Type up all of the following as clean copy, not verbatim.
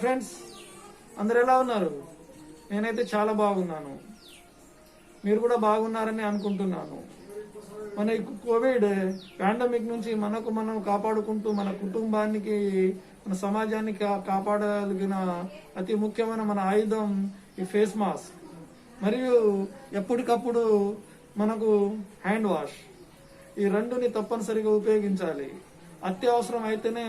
Friends, అందరు ఎలా ఉన్నారు? నేనైతే చాలా బాగున్నాను. మీరు కూడా బాగున్నారని అనుకుంటున్నాను. మన ఈ కోవిడ్ పాండమిక్ నుంచి మనం కాపాడుకుంటూ మన కుటుంబానికి, మన సమాజాన్ని కాపాడగలిగిన అతి ముఖ్యమైన మన ఆయుధం ఈ ఫేస్ మాస్క్. మరియు ఎప్పటికప్పుడు మనకు హ్యాండ్ వాష్. ఈ రెండుని తప్పనిసరిగా ఉపయోగించాలి. అత్యవసరం అయితేనే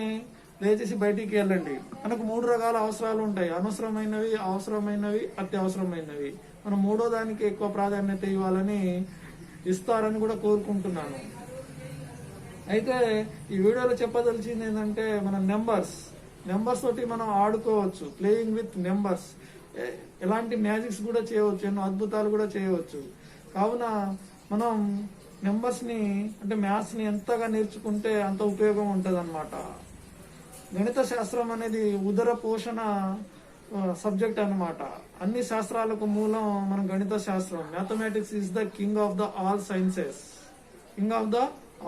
దయచేసి బయటికి వెళ్ళండి. మనకు 3 రకాల అవసరాలు ఉంటాయి: అనవసరమైనవి, అవసరమైనవి, అత్యవసరమైనవి. మనం మూడో దానికి ఎక్కువ ప్రాధాన్యత ఇస్తారని కూడా కోరుకుంటున్నాను. అయితే ఈ వీడియోలో చెప్పదలిచింది ఏంటంటే, మన నెంబర్స్ తోటి మనం ఆడుకోవచ్చు. Playing with numbers. ఎలాంటి మ్యాజిక్స్ కూడా చేయవచ్చు, ఎన్నో అద్భుతాలు కూడా చేయవచ్చు. కావున మనం నెంబర్స్ ని, అంటే మ్యాథ్స్ ని ఎంతగా నేర్చుకుంటే అంత ఉపయోగం ఉంటుంది అన్నమాట. గణిత శాస్త్రం అనేది ఉదర పోషణ సబ్జెక్ట్ అన్నమాట. అన్ని శాస్త్రాలకు మూలం మన గణిత శాస్త్రం. Mathematics is the king of the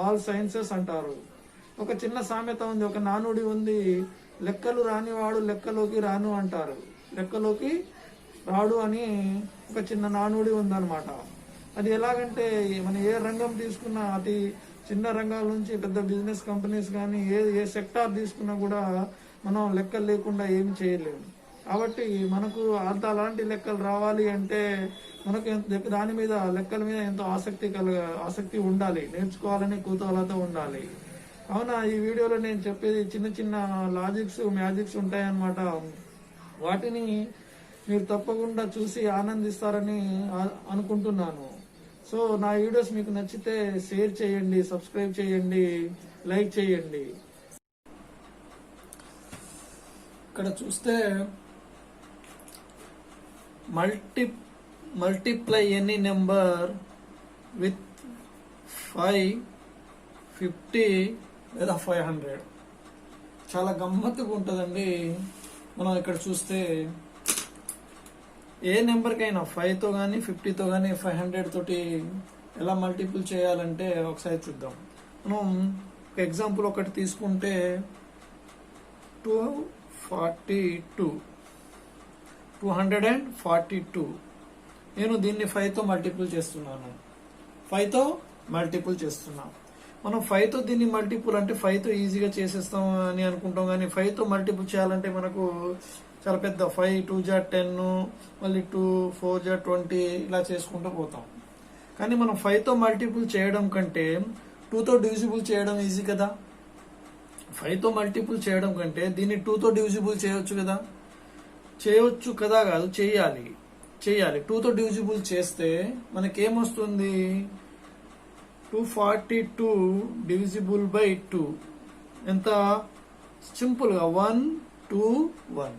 all sciences అంటారు. ఒక చిన్న సామెత ఉంది, ఒక నానుడి ఉంది: లెక్కలు రానివాడు లెక్కలోకి రాను అంటారు. లెక్కలోకి రాడు అని ఒక చిన్న నానుడి ఉందన్నమాట. అది ఎలాగంటే, మనం ఏ రంగం తీసుకున్నా, అతి చిన్న రంగాల నుంచి పెద్ద బిజినెస్ కంపెనీస్ కానీ ఏ సెక్టార్ తీసుకున్నా కూడా మనం లెక్కలు లేకుండా ఏమి చేయలేము. కాబట్టి మనకు అలాంటి లెక్కలు రావాలి అంటే మనకు దాని మీద, లెక్కల మీద ఎంతో ఆసక్తి ఉండాలి, నేర్చుకోవాలని కుతూహలతో ఉండాలి. అవునా, ఈ వీడియోలో నేను చెప్పేది చిన్న చిన్న లాజిక్స్, మ్యాజిక్స్ ఉంటాయన్నమాట. వాటిని మీరు తప్పకుండా చూసి ఆనందిస్తారని అనుకుంటున్నాను. సో నా వీడియోస్ మీకు నచ్చితే షేర్ చేయండి, సబ్స్క్రైబ్ చేయండి, లైక్ చేయండి. ఇక్కడ చూస్తే మల్టిప్లై ఎనీ నెంబర్ విత్ 5, 50 లేదా 500. చాలా గమ్మత్తుగా ఉంటుందండి. మనం ఇక్కడ చూస్తే ఏ నెంబర్కైనా 5తో కానీ 50తో కానీ 500 తోటి ఎలా మల్టిపుల్ చేయాలంటే ఒకసారి చూద్దాం. మనం ఒక ఎగ్జాంపుల్ ఒకటి తీసుకుంటే 242. నేను దీన్ని 5తో మల్టిపుల్ చేస్తున్నాను. మనం 5తో దీన్ని మల్టిపుల్ అంటే 5తో ఈజీగా చేసేస్తాం అని అనుకుంటాం. కానీ 5తో మల్టిపుల్ చేయాలంటే మనకు చాలా పెద్ద 5 2 జా 10, మళ్ళీ 2 4 జా 20 ఇలా చేసుకుంటూ పోతాం. కానీ మనం 5తో మల్టిపుల్ చేయడం కంటే 2తో డివిజిబుల్ చేయడం ఈజీ కదా. 5తో మల్టిపుల్ చేయడం కంటే దీన్ని 2తో డివిజిబుల్ చేయొచ్చు కదా కాదు, చేయాలి. 2తో డివిజిబుల్ చేస్తే మనకేమొస్తుంది? 242 డివిజిబుల్ బై 2 ఎంత సింపుల్ గా 1 2 1.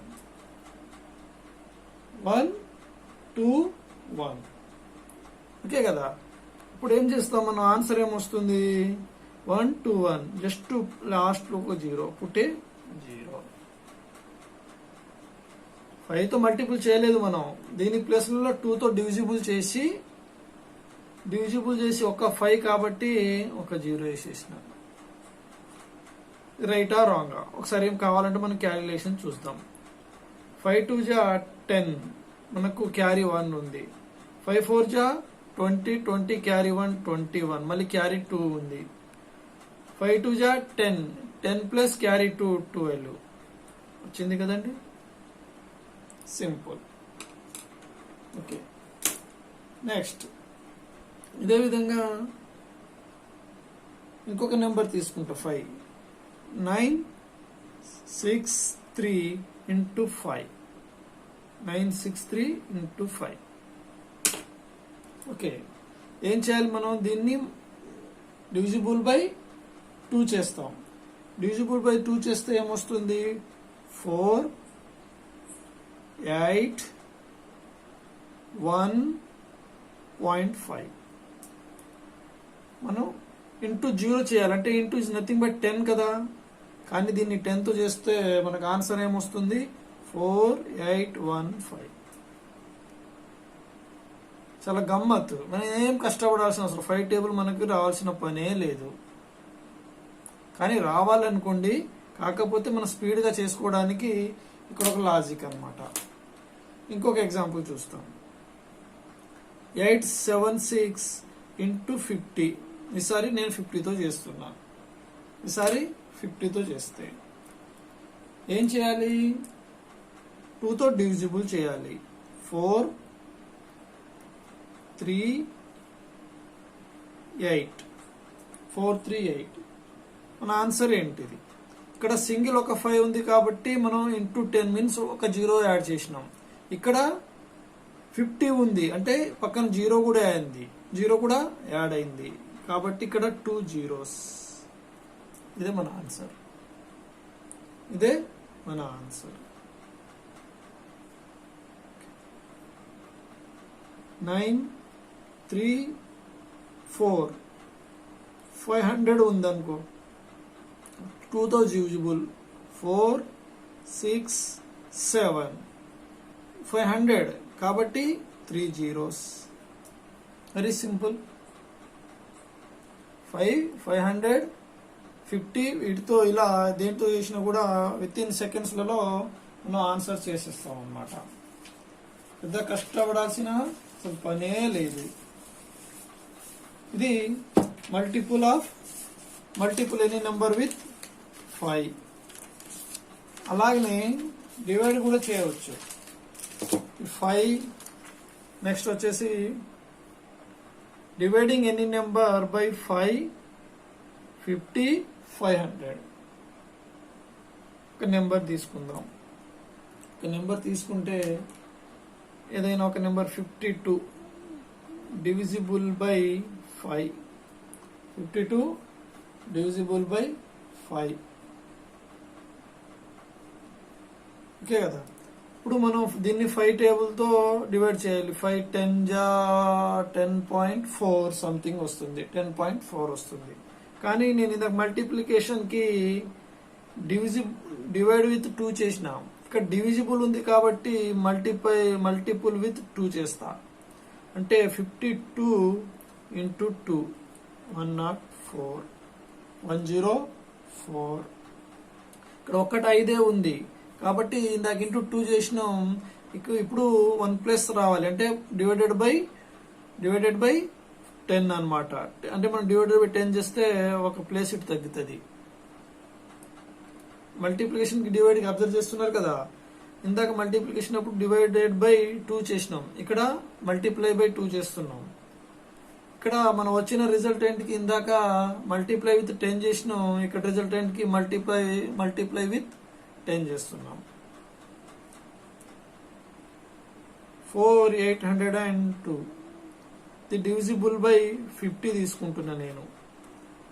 ఓకే కదా. ఇప్పుడు ఏం చేస్తాం, మనం ఆన్సర్ ఏమొస్తుంది? 1 2 1. జస్ట్ లాస్ట్ లో ఒక 0 పుట్టే 0. 5తో మల్టిపుల్ చేయలేదు మనం. దీని ప్లస్ లో 2తో డివిజిబుల్ చేసి ఒక 5 కాబట్టి ఒక 0 వేసేసిన. రైటా రాంగా ఒకసారి ఏం కావాలంటే మనం క్యాలిక్యులేషన్ చూద్దాం. 5 2 జా 10, మనకు క్యారీ 1 ఉంది. 5 4 జా 20 క్యారీ 1 21, మళ్ళీ క్యారీ 2 ఉంది. 5 2 జా 10 ప్లస్ క్యారీ 2 12 వచ్చింది కదండి. సింపుల్. ఓకే, నెక్స్ట్ ఇదే విధంగా ఇంకొక నెంబర్ తీసుకుంటా. 5 963 into 5. 963 into 5. ఓకే, ఏం చేయాలి? మనం దీన్ని డివిజిబుల్ బై 2 చేస్తాం. డివిజిబుల్ బై 2 చేస్తే ఏమొస్తుంది? 4 8 1.5. మనం ఇంటూ 0 చేయాలంటే ఇంటూ ఇస్ నథింగ్ బట్ 10 కదా. కానీ దీన్ని 10తో చేస్తే మనకు ఆన్సర్ ఏమొస్తుంది? 4815. చాలా గమ్మత్తు. మనం ఏం కష్టపడాల్సిన అవసరం, 5 టేబుల్ మనకు రావాల్సిన పనే లేదు. కానీ రావాలనుకోండి, కాకపోతే మనం స్పీడ్గా చేసుకోవడానికి ఇక్కడ ఒక లాజిక్ అన్నమాట. ఇంకొక ఎగ్జాంపుల్ చూస్తాం. 876 ఇంటూ 50. ఈసారి నేను 50తో చేస్తున్నా. ఈసారి 50తో చేస్తే ఏం చేయాలి? 2తో డివిజిబుల్ చేయాలి. 4 3 8 4 3 8. మన ఆన్సర్ ఏంటిది? ఇక్కడ సింగిల్ ఒక 5 ఉంది కాబట్టి మనం ఇంటూ 10 మీన్స్ ఒక 0 యాడ్ చేసినాం. ఇక్కడ 50 ఉంది అంటే పక్కన 0 కూడా అయింది, 0 కూడా యాడ్ అయింది కాబట్టి ఇక్కడ 2 zeros. ఇదే మన ఆన్సర్. ఇదే మన ఆన్సర్. 9 3 4 500 ఉందనుకో, 2తో డివిజిబుల్ 4 6 7 500 కాబట్టి 3 zeros. Very simple. 500 50 వీటితో ఇలా దేంతో చేసినా కూడా విత్ ఇన్ సెకండ్స్లలో మనం ఆన్సర్ చేసేస్తాం అన్నమాట. పెద్ద కష్టపడాల్సిన అసలు పనే లేదు. ఇది మల్టిపుల్ ఎనీ నెంబర్ విత్ 5. అలాగనే డివైడ్ కూడా చేయవచ్చు. 5 నెక్స్ట్ వచ్చేసి డివైడింగ్ ఎనీ నెంబర్ బై 5 50 500. ఒక నెంబర్ తీసుకుందాం. ఒక నెంబర్ తీసుకుంటే ఏదైనా ఒక number 52 divisible by 5. 52 divisible by 5. Okay కదా. ఇప్పుడు మనం దీన్ని 5 టేబుల్తో డివైడ్ చేయాలి. 5 10 జా 10.4 సంథింగ్ వస్తుంది, 10.4 వస్తుంది. కానీ నేను ఇందాక మల్టిప్లికేషన్కి డివైడ్ విత్ 2 చేసిన. ఇక్కడ డివిజిబుల్ ఉంది కాబట్టి మల్టిపుల్ విత్ 2 చేస్తా. అంటే 52 ఇంటూ 2 104 104. ఇక్కడ ఒక్కటి 5 ఉంది కాబట్టి ఇందాక ఇంటూ 2 చేసినాం. ఇప్పుడు 1+ రావాలి అంటే డివైడెడ్ బై 10 అన్నమాట. అంటే మనం డివైడెడ్ బై 10 చేస్తే ఒక ప్లేస్ ఇటు తగ్గుతుంది. మల్టిప్లికేషన్ కి డివైడ్ కి అబ్జర్వ్ చేస్తున్నారు కదా. ఇందాక మల్టిప్లికేషన్ అప్పుడు డివైడెడ్ బై 2 చేసినాం, ఇక్కడ మల్టిప్లై బై 2 చేస్తున్నాం. ఇక్కడ మనం వచ్చిన రిజల్టెంట్ కి ఇందాక మల్టిప్లై విత్ 10 చేసినాం, ఇక్కడ రిజల్టెంట్ కి మల్టిప్లై విత్ 10 చేస్తున్నాం. 4802 ఇది డివిజిబుల్ బై 50 తీసుకుంటున్నా నేను.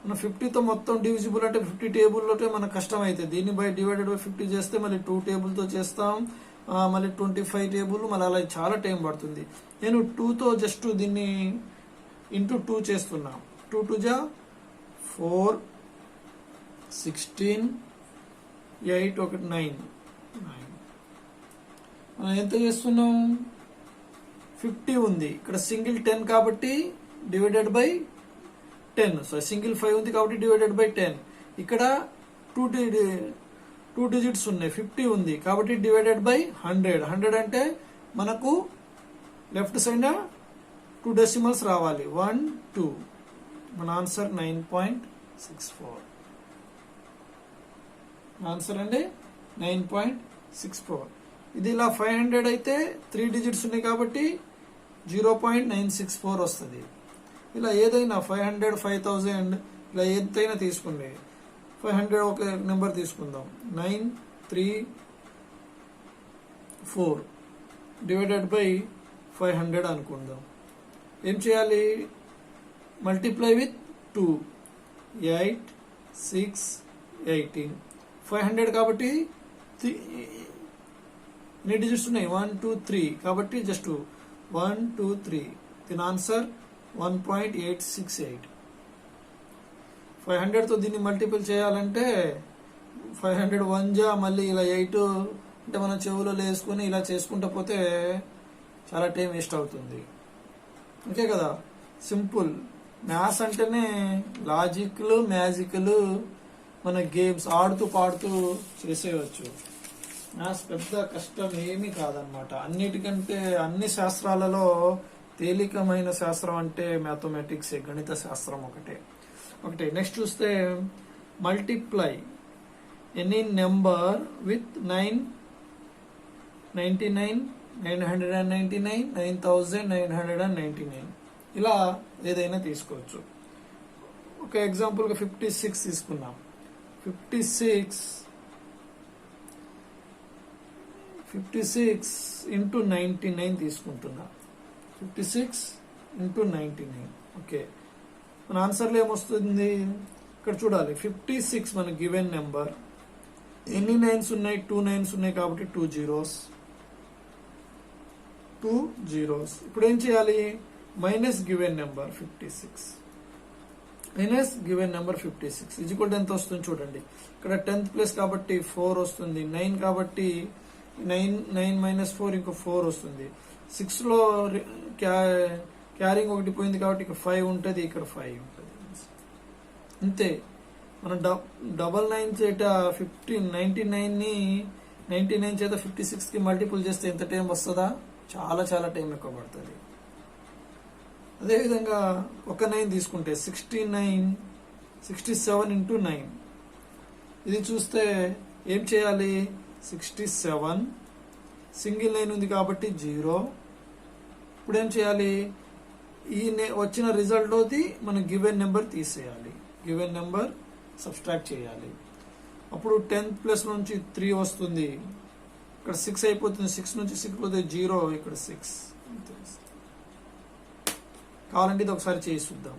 మన 50తో మొత్తం డివిజిబుల్ అంటే 50 టేబుల్లో మనకు కష్టం అవుతుంది. దీన్ని బై డివైడెడ్ బై 50 చేస్తే మళ్ళీ 2 టేబుల్తో చేస్తాం, మళ్ళీ 25 టేబుల్, మళ్ళీ అలా చాలా టైం పడుతుంది. నేను 2తో జస్ట్ దీన్ని ఇంటూ 2 చేస్తున్నా. 2 2 జా 4 16 8 1 9. మనం ఎంత చేస్తున్నాం? 50 ఉంది, ఇక్కడ సింగిల్ 10 కాబట్టి డివైడెడ్ బై 10. సో సింగిల్ 5 ఉంది కాబట్టి డివైడెడ్ బై 10. ఇక్కడ 2 డిజిట్స్ ఉన్నాయి, 50 ఉంది కాబట్టి డివైడెడ్ బై 100. 100 అంటే మనకు లెఫ్ట్ సైడ్ 2 డెసిమల్స్ రావాలి, 1 2. మన ఆన్సర్ 9.64. ఆన్సర్ అంటే 9.64. ఇది ఇలా 500 అయితే 3 డిజిట్స్ ఉన్నాయి కాబట్టి 0.964 వస్తుంది. ఇలా ఏదైనా 500 5000 ఇలా ఎంతైనా తీసుకుంది. 500 ఒక నెంబర్ తీసుకుందాం. 934 డివైడెడ్ బై 500 అనుకుందాం. ఏం చేయాలి? Multiply with 2 8 6 18. 500 కాబట్టి ఎన్ని డిజిట్స్ ఉన్నాయి? 1 2 3 కాబట్టి జస్ట్ 1 2 3. దీని ఆన్సర్ 1.868. 500తో దీన్ని మల్టిపుల్ చేయాలంటే 500 1 జా మళ్ళీ ఇలా 8 అంటే మనం చెవులో వేసుకుని ఇలా చేసుకుంటా పోతే చాలా టైం వేస్ట్ అవుతుంది. ఓకే కదా. సింపుల్. మ్యాథ్స్ అంటేనే లాజిక్లు మ్యాజిక్లు, మన గేమ్స్ ఆడుతూ పాడుతూ చేసేయచ్చు. మ్యాథ్స్ పెద్ద కష్టం ఏమీ కాదనమాట. అన్నిటికంటే అన్ని శాస్త్రాలలో తేలికమైన శాస్త్రం అంటే మ్యాథమెటిక్స్, గణిత శాస్త్రం ఒకటే. నెక్స్ట్ చూస్తే మల్టిప్లై ఎనీ నెంబర్ విత్ 999, 999, 9999 ఇలా ఏదైనా తీసుకోవచ్చు. ఒక ఎగ్జాంపుల్గా 56 తీసుకున్నాం. 56 ఇంటూ 99 తీసుకుంటున్నా. 56 ఇంటూ 99. ఓకే, మన ఆన్సర్లో ఏమొస్తుంది ఇక్కడ చూడాలి. 56 మన గివెన్ నెంబర్. ఎన్ని నైన్స్ ఉన్నాయి? 2 నైన్స్ ఉన్నాయి కాబట్టి 2 జీరోస్. ఇప్పుడు ఏం చేయాలి? Minus given number 56 is equal to ఎంత వస్తుంది చూడండి. ఇక్కడ 10th ప్లేస్ కాబట్టి 4 వస్తుంది. 9 కాబట్టి 9 మైనస్ 4 ఇంకో 4 వస్తుంది. 6లో క్యారింగ్ ఒకటి పోయింది కాబట్టి ఇక్కడ 5 ఉంటుంది, ఇక్కడ 5 ఉంటుంది. అంతే. మన 99 చేత 99 చేత 56కి మల్టిపుల్ చేస్తే ఎంత టైం వస్తుందా? చాలా టైం ఎక్కువ పడుతుంది. అదేవిధంగా ఒక 9 తీసుకుంటే 67 ఇంటూ 9. ఇది చూస్తే ఏం చేయాలి? 67 సింగిల్ 9 ఉంది కాబట్టి 0. ఇప్పుడు ఏం చేయాలి? ఈ వచ్చిన రిజల్ట్లోది మనం గివెన్ నెంబర్ తీసేయాలి. గివెన్ నెంబర్ సబ్స్ట్రాక్ట్ చేయాలి. అప్పుడు 10th ప్లస్ నుంచి 3 వస్తుంది. ఇక్కడ 6 అయిపోతుంది. 6 నుంచి 6 పోతే 0, ఇక్కడ 6. కావాలంటే ఇది ఒకసారి చేసి చూద్దాం.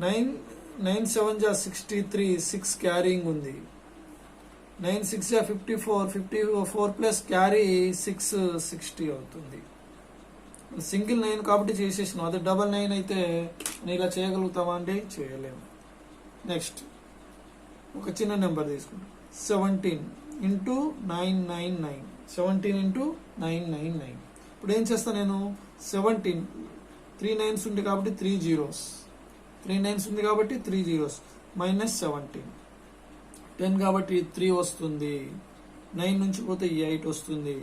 9 7 జా 63, 6 క్యారింగ్ ఉంది. 9 6 జా 54 ప్లస్ క్యారీ 6 60 అవుతుంది. సింగిల్ 9 కాబట్టి చేసేసినాం. అదే డబల్ 9 అయితే నేను ఇలా చేయగలుగుతామా అంటే చేయలేము. నెక్స్ట్ ఒక చిన్న నెంబర్ తీసుకుంటాం. 17 ఇంటూ 999. 17 ఇంటూ 999. ఇప్పుడు ఏం చేస్తాను నేను? 17 3 9s ఉంది కాబట్టి 3 zeros. 3 9s ఉంది కాబట్టి 3 zeros. మైనస్ 17. 10 కాబట్టి 3 వస్తుంది. 9 నుంచి పోతే 8 వస్తుంది.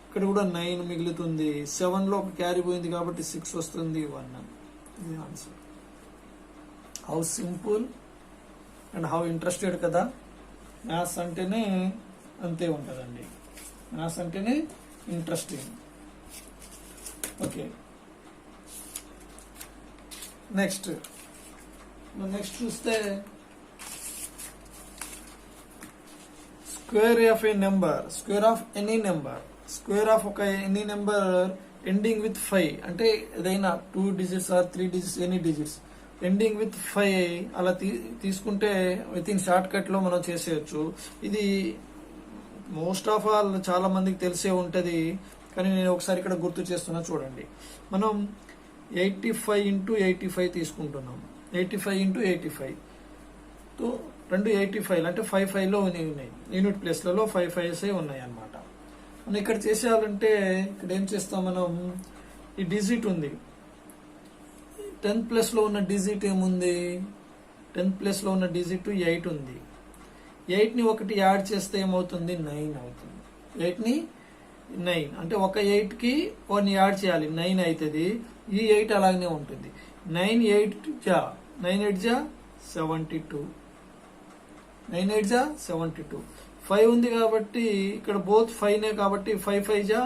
ఇక్కడ కూడా 9 మిగులుతుంది. 7లో ఒక క్యారీ పోయింది కాబట్టి 6 వస్తుంది. 1. ఇది answer. How simple and how interested కదా. మ్యాథ్స్ అంటేనే అంతే ఉంటుందండి. మ్యాథ్స్ అంటేనే ఇంట్రెస్టింగ్. ఓకే, నెక్స్ట్ చూస్తే square of a number, square of any number, square of ఒక ఎనీ నెంబర్ ఎండింగ్ విత్ 5 అంటే ఏదైనా 2 digits or 3 digits, any digits ending with 5 అలా తీసుకుంటే విత్ ఇన్ షార్ట్ కట్ లో మనం చేసేయచ్చు. ఇది మోస్ట్ ఆఫ్ ఆల్ చాలా మందికి తెలిసే ఉంటది, కానీ నేను ఒకసారి ఇక్కడ గుర్తు చేస్తున్నా చూడండి. మనం 85 ఇంటూ 85 తీసుకుంటున్నాం. 85 ఇంటూ 85 తో 2 85 అంటే 5 5లో ఉన్నాయి. యూనిట్ ప్లేస్లలో 5 5s ఉన్నాయి అన్నమాట. మనం ఇక్కడ చేసేయాలంటే ఇక్కడ ఏం చేస్తాం మనం? ఈ డిజిట్ ఉంది. 10th ప్లేస్లో ఉన్న డిజిట్ ఏముంది? 10th ప్లేస్లో ఉన్న డిజిట్ 8 ఉంది. 8ని ఒకటి యాడ్ చేస్తే ఏమవుతుంది? 9 అవుతుంది. 8ని 9 అంటే ఒక 8కి 1 యాడ్ చేయాలి, 9 అవుతుంది. ఈ 8 అలాగనే ఉంటుంది. 9 8 జా 72. 9 8 జా 72. 5 ఉంది కాబట్టి ఇక్కడ బోత్ 5నే కాబట్టి 5 5 జా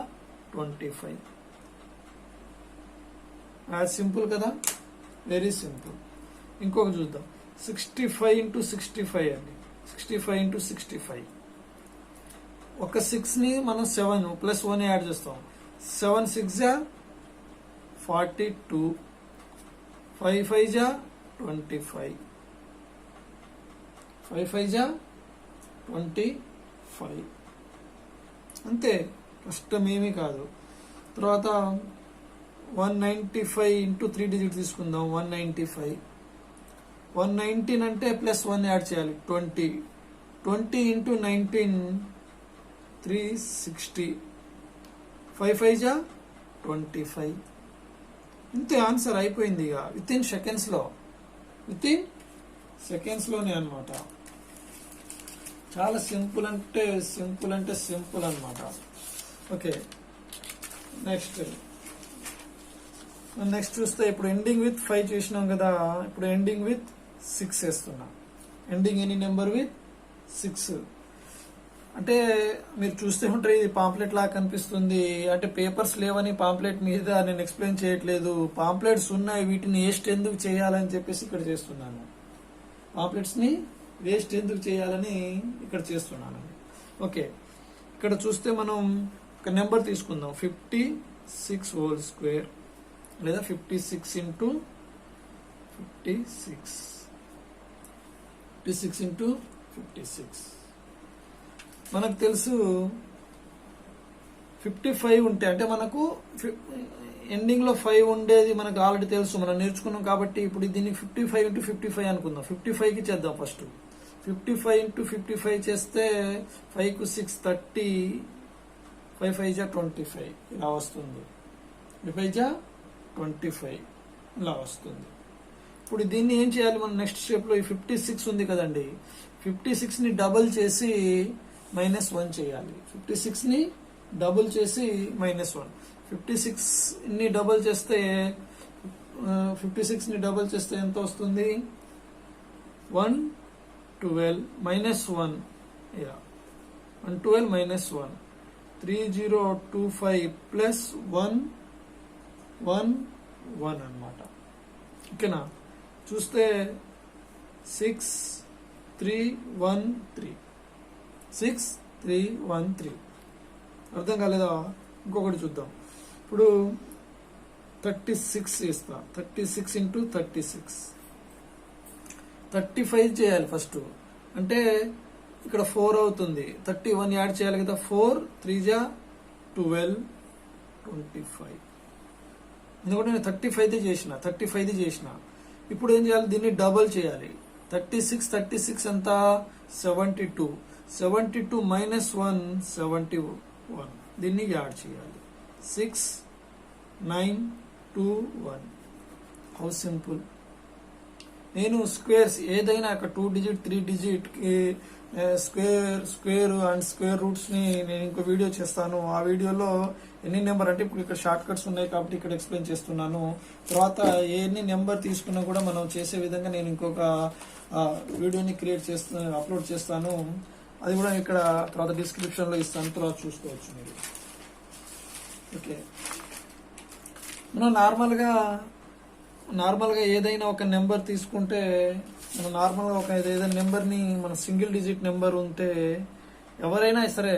25. యాజ్ సింపుల్ కదా, వెరీ సింపుల్. ఇంకొక చూద్దాం. 65 ఇంటూ 65 అండి. 65 ఇంటూ 65. ఒక 6ని మనం 7 ప్లస్ 1 యాడ్ చేస్తాం. 7 6 జా 42. 5 5 జా 25. 5 5 జా 25. అంతే, కష్టమేమీ కాదు. తర్వాత 195 ఇంటూ 3 digits తీసుకుందాం. 195. 119 అంటే ప్లస్ 1 యాడ్ చేయాలి, 20. 20 ఇంటూ 19 360. 5 5 జా 25. ఇంతే, ఆన్సర్ అయిపోయింది. ఇక విత్ ఇన్ సెకండ్స్లోనే అనమాట. చాలా సింపుల్ అంటే సింపుల్ అన్నమాట. ఓకే, నెక్స్ట్ చూస్తే ఇప్పుడు ఎండింగ్ విత్ 5 చేసినాం కదా, ఇప్పుడు ఎండింగ్ విత్ 6 వేస్తున్నా. ఎండింగ్ ఎనీ నెంబర్ విత్ 6 అంటే మీరు చూస్తే ఉంటారు, ఇది పాంప్లెట్ లాగా కనిపిస్తుంది. అంటే పేపర్స్ లేవని పాంప్లెట్ మీద నేను ఎక్స్ప్లెయిన్ చేయట్లేదు. పాంప్లెట్స్ ఉన్నాయి, వీటిని వేస్ట్ ఎందుకు చేయాలని చెప్పేసి ఇక్కడ చేస్తున్నాను. పాంప్లెట్స్ ని వేస్ట్ ఎందుకు చేయాలని ఇక్కడ చేస్తున్నాను. ఓకే, ఇక్కడ చూస్తే మనం ఒక నెంబర్ తీసుకుందాం, 56 హోల్ స్క్వేర్ లేదా 56 ఇంటూ 56. మనకు తెలుసు 55 ఉంటే, అంటే మనకు ఎండింగ్ లో 5 ఉండేది మనకు ఆల్రెడీ తెలుసు, మనం నేర్చుకున్నాం. కాబట్టి ఇప్పుడు దీన్ని 55 ఇంటూ 55 అనుకుందాం. 55 కి చేద్దాం ఫస్ట్. 55 ఇంటూ 55 చేస్తే 5 కు 6 30, 5 5 జా 25 ఇలా వస్తుంది. 5 జా 25 ఇలా వస్తుంది. ఇప్పుడు దీన్ని ఏం చేయాలి మనం నెక్స్ట్ స్టెప్ లో? ఈ 56 ఉంది కదండి, 56 ని డబుల్ చేసి -1 చేయాలి. 56 ని డబుల్ చేసి -1. 56 ని డబుల్ చేస్తే 56 ని డబుల్ చేస్తే ఎంత వస్తుంది? 112 -1 112 -1 3025 ప్లస్ 111 అన్నమాట. ఓకేనా? చూస్తే 6313 అర్థం కాలేదా? ఇంకొకటి చూద్దాం. ఇప్పుడు 36 ఇస్తా. 36 ఇంటూ 36 35 చేయాలి ఫస్ట్. అంటే ఇక్కడ 4 అవుతుంది. 31 యాడ్ చేయాలి కదా. 4 3 జా 12 25. ఎందుకంటే నేను 35 చేసిన. ఇప్పుడు ఏం చేయాలి? దీన్ని డబుల్ చేయాలి. 36 ఎంత? 72. 72 -1 71. దీన్ని యాడ్ చేయాలి. 6 9 2 1. How simple. నేను స్క్వేర్స్ ఏదైనా ఒక 2 digit 3 digit square and square roots ని నేను ఇంకో వీడియో చేస్తాను. ఆ వీడియోలో ఎన్ని నెంబర్, అంటే ఇప్పుడు ఇక్కడ షార్ట్ కట్స్ ఉన్నాయి కాబట్టి ఇక్కడ ఎక్స్ప్లెయిన్ చేస్తున్నాను. తర్వాత ఎన్ని నెంబర్ తీసుకున్నా కూడా మనం చేసే విధంగా నేను ఇంకొక వీడియోని అప్లోడ్ చేస్తాను. అది కూడా ఇక్కడ తర్వాత డిస్క్రిప్షన్ లో ఇస్తాను, తర్వాత చూసుకోవచ్చు మీరు. ఓకే, మనం నార్మల్గా ఏదైనా ఒక నెంబర్ తీసుకుంటే, మనం నార్మల్గా ఒక ఏదైనా నెంబర్ని మన సింగిల్ డిజిట్ నెంబర్ ఉంటే ఎవరైనా సరే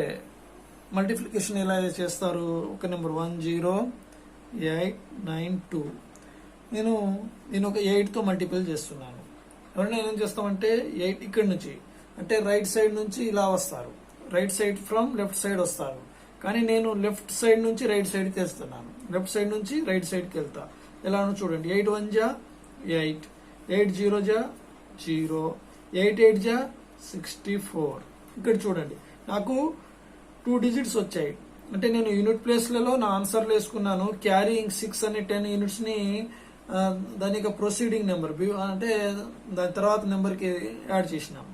మల్టిప్లికేషన్ ఎలా చేస్తారు? ఒక నెంబర్ 10892 నేను ఒక 8తో మల్టిపుల్ చేస్తున్నాను. ఎవరైనా ఏం చేస్తామంటే 8 ఇక్కడి నుంచి, అంటే రైట్ సైడ్ నుంచి ఇలా వస్తారు, right side from left side వస్తారు. కానీ నేను లెఫ్ట్ సైడ్ నుంచి రైట్ సైడ్కి వెళ్తున్నాను, లెఫ్ట్ సైడ్ నుంచి రైట్ సైడ్కి వెళ్తా. ఎలానో చూడండి. 8 1 జా 8, 8 0 జా 0, 8 8 జా 64. ఇక్కడ చూడండి, నాకు 2 డిజిట్స్ వచ్చాయి. అంటే నేను యూనిట్ ప్లేస్లలో నా ఆన్సర్లు వేసుకున్నాను. క్యారీయింగ్ 6 అనే 10 యూనిట్స్ ని దానికి ప్రొసీడింగ్ నెంబర్ అంటే దాని తర్వాత నెంబర్కి యాడ్ చేసినాం.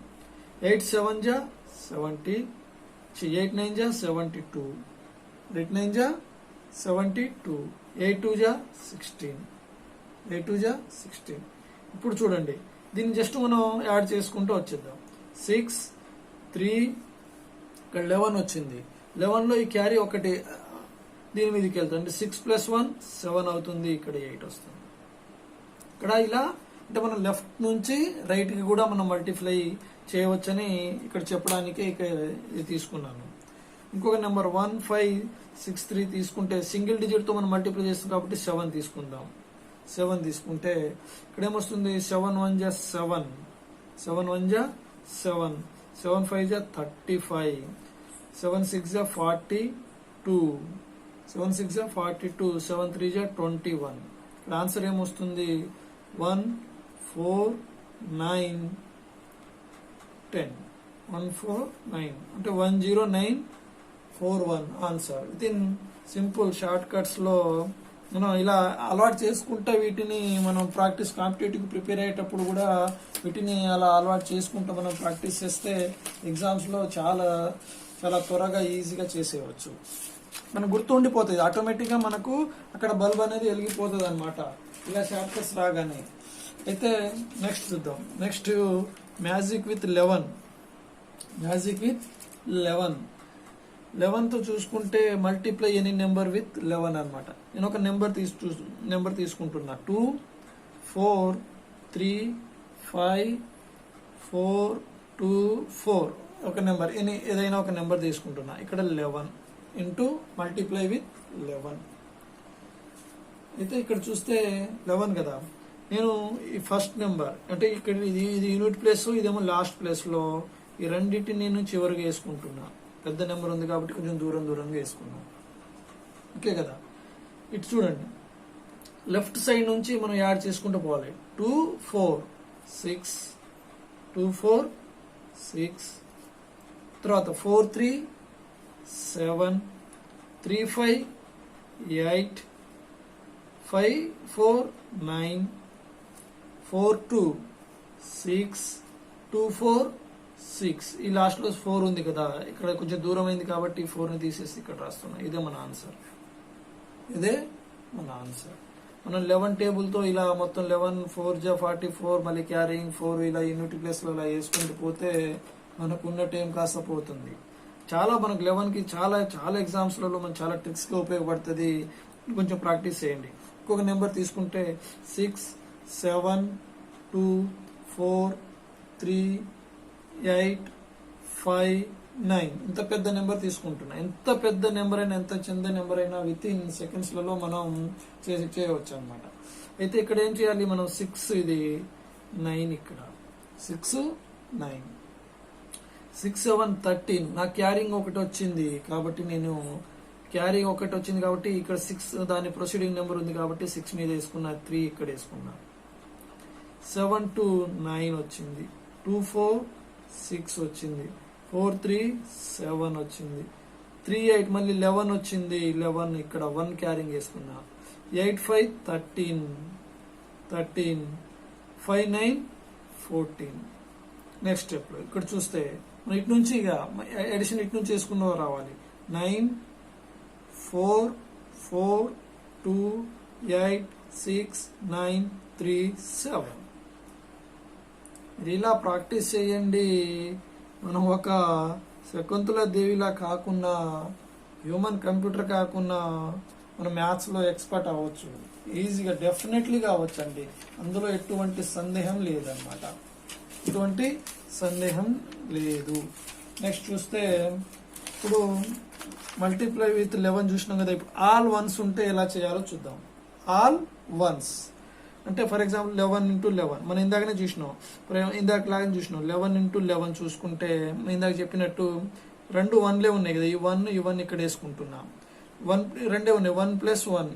8 7 జా 70, 8 9 జా 72, 8 9 జా 72, 8 2 జా 16, 8 2 జా 16. ఇప్పుడు చూడండి, దీన్ని జస్ట్ మనం యాడ్ చేసుకుంటూ వచ్చేద్దాం. 6 3 ఇక్కడ 11 వచ్చింది. 11 లో ఈ క్యారీ ఒకటి దీని మీదకి వెళ్తుంది. 6 + 1 7 అవుతుంది. ఇక్కడ 8 వస్తుంది. ఇక్కడ ఇలా అంటే మనం లెఫ్ట్ నుంచి రైట్ కి కూడా మనం మల్టిప్లై చేయవచ్చని ఇక్కడ చెప్పడానికి ఇది తీసుకున్నాను. ఇంకొక నెంబర్ 1563 తీసుకుంటే సింగిల్ డిజిట్ తో మనం మల్టిప్లై చేస్తాం కాబట్టి 7 తీసుకుందాం. 7 తీసుకుంటే ఇక్కడ ఏమొస్తుంది? 7 1 జా 7, 7 1 జా 7, 7 5 జా 35, 7 6 జా 42, 7 6 జా 42, 7 3 జా 21. ఇక్కడ ఆన్సర్ ఏమొస్తుంది? 1 4 9 10, 1 4 9 అంటే 10941 answer. With in simple short cuts లో మనం ఇలా అలవాటు చేసుకుంటా వీటిని మనం ప్రాక్టీస్ కాంపిటేటివ్ ప్రిపేర్ అయ్యేటప్పుడు కూడా వీటిని అలా అలవాటు చేసుకుంటూ మనం ప్రాక్టీస్ చేస్తే ఎగ్జామ్స్లో చాలా చాలా త్వరగా ఈజీగా చేసేయవచ్చు. మనకు గుర్తుండిపోతుంది ఆటోమేటిక్గా, మనకు అక్కడ బల్బ్ అనేది వెలిగిపోతుంది అనమాట ఇలా చాప్టర్స్ రాగానే. అయితే నెక్స్ట్ చూద్దాం. Next magic with 11. Magic with 11. 11తో చూసుకుంటే మల్టిప్లై ఎనీ నెంబర్ విత్ 11 అనమాట. నేను ఒక నెంబర్ తీసుకుంటున్నా. 2, 4, 3, 5, 4, 2, 4 ఒక నెంబర్, ఏదైనా ఒక నెంబర్ తీసుకుంటున్నా. ఇక్కడ 11 ఇంటూ మల్టిప్లై విత్ 11. అయితే ఇక్కడ చూస్తే 11 కదా, నేను ఈ ఫస్ట్ నెంబర్ అంటే ఇక్కడ ఇది యూనిట్ ప్లేస్, ఇదేమో లాస్ట్ ప్లేస్లో, ఈ రెండింటిని నేను చివరిగా వేసుకుంటున్నా. పెద్ద నెంబర్ ఉంది కాబట్టి కొంచెం దూరంగా వేసుకున్నాం. ఓకే కదా. ఇటు చూడండి, లెఫ్ట్ సైడ్ నుంచి మనం యాడ్ చేసుకుంటూ పోవాలి. 2, 4, 6, 2, 4, 6, తర్వాత 4, 3, 7, 3, 5, 8, 5, 4, 9, 4, 2, 6, 2, 4, 6. ఈ లాస్ట్ లో 4 ఉంది కదా, ఇక్కడ కొంచెం దూరం అయింది కాబట్టి 4ని తీసేసి ఇక్కడ రాస్తున్నా. ఇదే మన ఆన్సర్. మనం 11 టేబుల్తో ఇలా మొత్తం 11, 4 జా 44, మళ్ళీ క్యారింగ్ 4 ఇలా యూనిట్ ప్లేస్ లో ఇలా వేసుకుంటూ పోతే మనకు ఉన్న టైం కాస్త పోతుంది. చాలా మనకు 11కి చాలా ఎగ్జామ్స్లలో మనం చాలా ట్రిక్స్ గా ఉపయోగపడుతుంది. కొంచెం ప్రాక్టీస్ చేయండి. ఇంకొక నెంబర్ తీసుకుంటే 6, 7, 2, 4, 3, 8, 5, 9 ఇంత పెద్ద నెంబర్ తీసుకుంటున్నా. ఎంత పెద్ద నెంబర్ అయినా, ఎంత చిన్న నెంబర్ అయినా విత్ ఇన్ సెకండ్స్లలో మనం చేయవచ్చు అనమాట. అయితే ఇక్కడ ఏం చేయాలి మనం? 6, ఇది 9, ఇక్కడ 6, 9, 6, 7, 13. నా క్యారింగ్ ఒకటి వచ్చింది కాబట్టి ఇక్కడ 6 దాని ప్రొసీడింగ్ నెంబర్ ఉంది కాబట్టి 6 మీద వేసుకున్నా. 3 ఇక్కడ వేసుకున్నా. 7 to 9 వచ్చింది. 2, 4, 6 వచ్చింది. 4, 3, 7 వచ్చింది. 3, 8 మళ్ళీ 11 వచ్చింది. 11 ఇక్కడ 1 క్యారింగ్ వేసుకున్నా. 8, 5, 13, 5, 9, 14. నెక్స్ట్ స్టెప్ లో ఇక్కడ చూస్తే మనం ఇటు నుంచి ఇక ఎడిషన్ ఇటు నుంచి వేసుకున్న రావాలి. 9, 4, 4, 2, 8, 6, 9, 3, 7. ఇలా ప్రాక్టీస్ చేయండి. మనం ఒక శకుంతల దేవిలా కాకుండా, హ్యూమన్ కంప్యూటర్ కాకుండా మనం మ్యాథ్స్లో ఎక్స్పర్ట్ అవ్వచ్చు. ఈజీగా డెఫినెట్లీ కావచ్చు అండి. అందులో ఎటువంటి సందేహం లేదన్నమాట. నెక్స్ట్ చూస్తే ఇప్పుడు మల్టిప్లై విత్ 11 చూసినాం కదా. ఇప్పుడు ఆల్ వన్స్ ఉంటే ఎలా చేయాలో చూద్దాం. ఆల్ వన్స్ అంటే ఫర్ ఎగ్జాంపుల్ 11 into 11 మనం ఇందాకనే చూసినాం. 11 into 11 చూసుకుంటే ఇందాక చెప్పినట్టు 2 1లే ఉన్నాయి కదా. ఈ 1 ఇక్కడ వేసుకుంటున్నాం. 2 ఉన్నాయి. 1 + 1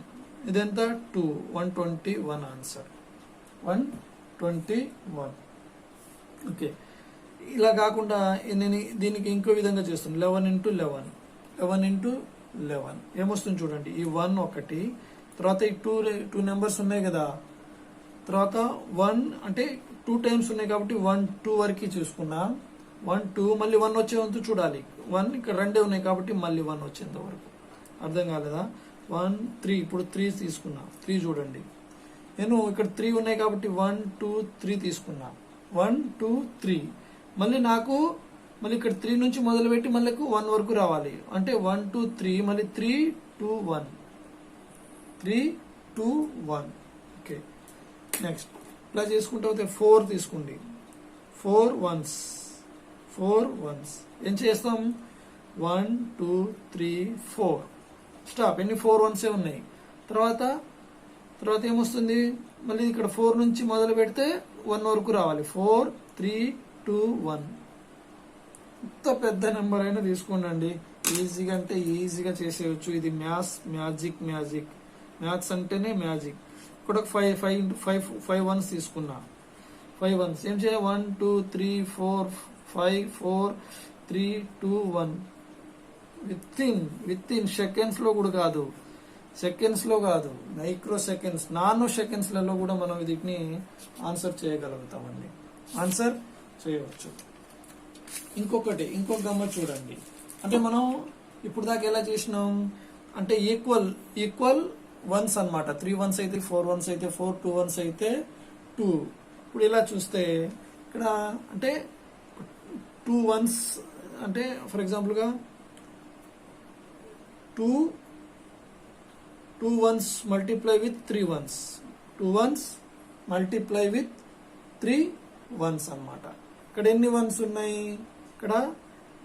ఇదెంత? 2. 121 ఆన్సర్. 121. ఓకే. ఇలా కాకుండా నేను దీనికి ఇంకో విధంగా చేస్తాను. 11 into 11 ఏమొస్తుంది చూడండి. ఈ 1 ఒకటి, తర్వాత ఈ 2 నెంబర్స్ ఉన్నాయి కదా, తర్వాత 1 అంటే 2 టైమ్స్ ఉన్నాయి కాబట్టి 1, 2 వరకు చూసుకున్నా. 1, 2 మళ్ళీ 1 వచ్చేంత చూడాలి. 1 ఇక్కడ 2 ఉన్నాయి కాబట్టి మళ్ళీ 1 వచ్చేంత వరకు. అర్థం కాలేదా? 1, 3 ఇప్పుడు 3 తీసుకున్నా. 3 చూడండి. నేను ఇక్కడ 3 ఉన్నాయి కాబట్టి 1, 2, 3 తీసుకున్నా. 1, 2, 3 మళ్ళీ ఇక్కడ 3 నుంచి మొదలుపెట్టి మళ్ళీ 1 వరకు రావాలి. అంటే 1, 2, 3 మళ్ళీ 3, 2, 1 3, 2, 1. ఓకే. నెక్స్ట్ ఇలా చేసుకుంటే అయితే 4 తీసుకోండి. 4 వన్స్ ఏం చేస్తాం? 1, 2, 3, 4 స్టాప్. ఎన్ని 4 వన్సే ఉన్నాయి. తర్వాత ఏమొస్తుంది? మళ్ళీ ఇక్కడ 4 నుంచి మొదలు పెడితే 1 వరకు రావాలి. 4, 3, 2, 1. ఎంత పెద్ద నెంబర్ అయినా తీసుకోండి. ఈజీగా అంటే ఈజీగా చేసేయచ్చు. ఇది మ్యాథ్స్ అంటేనే మ్యాజిక్. ఇక్కడ ఒక 5 వన్స్ తీసుకున్నా. 5 వన్స్ ఏం చేయాలి? 1, 2, 3, 4, 5, 4, 3, 2, 1 విత్ ఇన్ సెకండ్స్ లో కూడా కాదు. సెకండ్స్లో కాదు, మైక్రో సెకండ్స్, నానో సెకండ్స్లలో కూడా మనం వీటిని ఆన్సర్ చేయగలుగుతామండి, ఆన్సర్ చేయవచ్చు. ఇంకొక గమ్మత్ చూడండి. అంటే మనం ఇప్పుడు దాకా ఎలా చేసినాం అంటే ఈక్వల్ వన్స్ అన్నమాట. 3 వన్స్ అయితే 4 వన్స్ అయితే 4, 2 వన్స్ అయితే 2. ఇప్పుడు ఇలా చూస్తే ఇక్కడ అంటే 2 వన్స్ అంటే ఫర్ ఎగ్జాంపుల్గా 2 once multiply with 3 once, 2 once multiply with 3 once అన్నమాట. ఇక్కడ ఎన్ని వన్స్ ఉన్నాయి, ఇక్కడ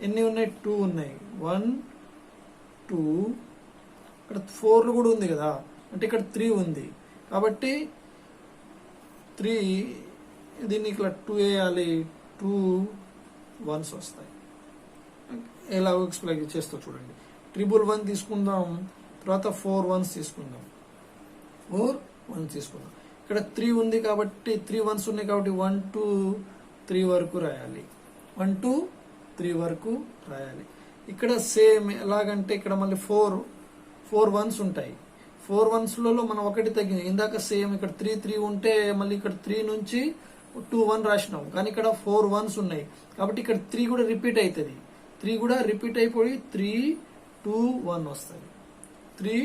ఎన్ని ఉన్నాయి, 2 ఉన్నాయి, 1 2, ఇక్కడ 4 కూడా ఉంది కదా, అంటే ఇక్కడ 3 ఉంది కాబట్టి 3 దీన్ని ఇక్కడ 2 వేయాలి, 2 వన్స్ వస్తాయి. ఎలా ఎక్స్ప్లెయిన్ చేస్తూ చూడండి. 111 తీసుకుందాం, తర్వాత 4 వన్స్ తీసుకుందాం, 4 వన్స్ తీసుకుందాం. ఇక్కడ 3 ఉంది కాబట్టి 3 వన్స్ ఉన్నాయి కాబట్టి 1 2 3 వరకు రాయాలి, 1 2 3 వరకు రాయాలి. ఇక్కడ సేమ్ ఎలాగంటే ఇక్కడ మళ్ళీ 4 వన్స్ ఉంటాయి. 4 వన్స్లలో మనం ఒకటి తగ్గింది. ఇందాక సేమ్ ఇక్కడ 3 ఉంటే మళ్ళీ ఇక్కడ 3 నుంచి 2 1 రాసినాం, కానీ ఇక్కడ 4 వన్స్ ఉన్నాయి కాబట్టి ఇక్కడ 3 కూడా రిపీట్ అవుతుంది. 3 కూడా రిపీట్ అయిపోయి 3 2 1 వస్తుంది, 3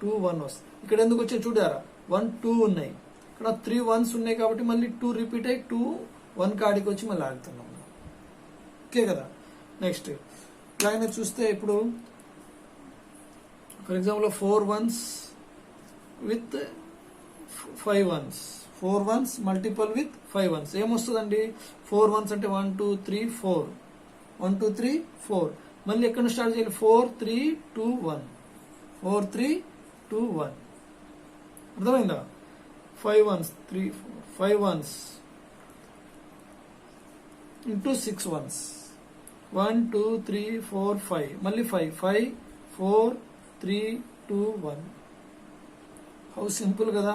2 1 వస్తుంది. ఇక్కడ ఎందుకు వచ్చే చూడారా, 1 2 ఉన్నాయి, ఇక్కడ 3 వన్స్ ఉన్నాయి కాబట్టి మళ్ళీ 2 రిపీట్ అయ్యి 2 1 కాడికి వచ్చి మళ్ళీ ఆగుతున్నాం. ఓకే కదా. నెక్స్ట్ ఇలాగనే చూస్తే ఇప్పుడు for example 4 ones with 5 ones, 4 ones multiple with 5 ones ఏమొస్తుందండి, 4 వన్స్ అంటే 1 2 3 4, 1 2 3 4. మళ్ళీ ఎక్కడ స్టార్ట్ చేయాలి, 4 3 2 1, 4 3 2 1. అర్థమైందా, 5 వన్స్ 3 4, 5 వన్స్ ఇంటూ 6 వన్స్, 1 2 3 4 5, మళ్ళీ 5 4 3 2 1. హౌ సింపుల్ కదా.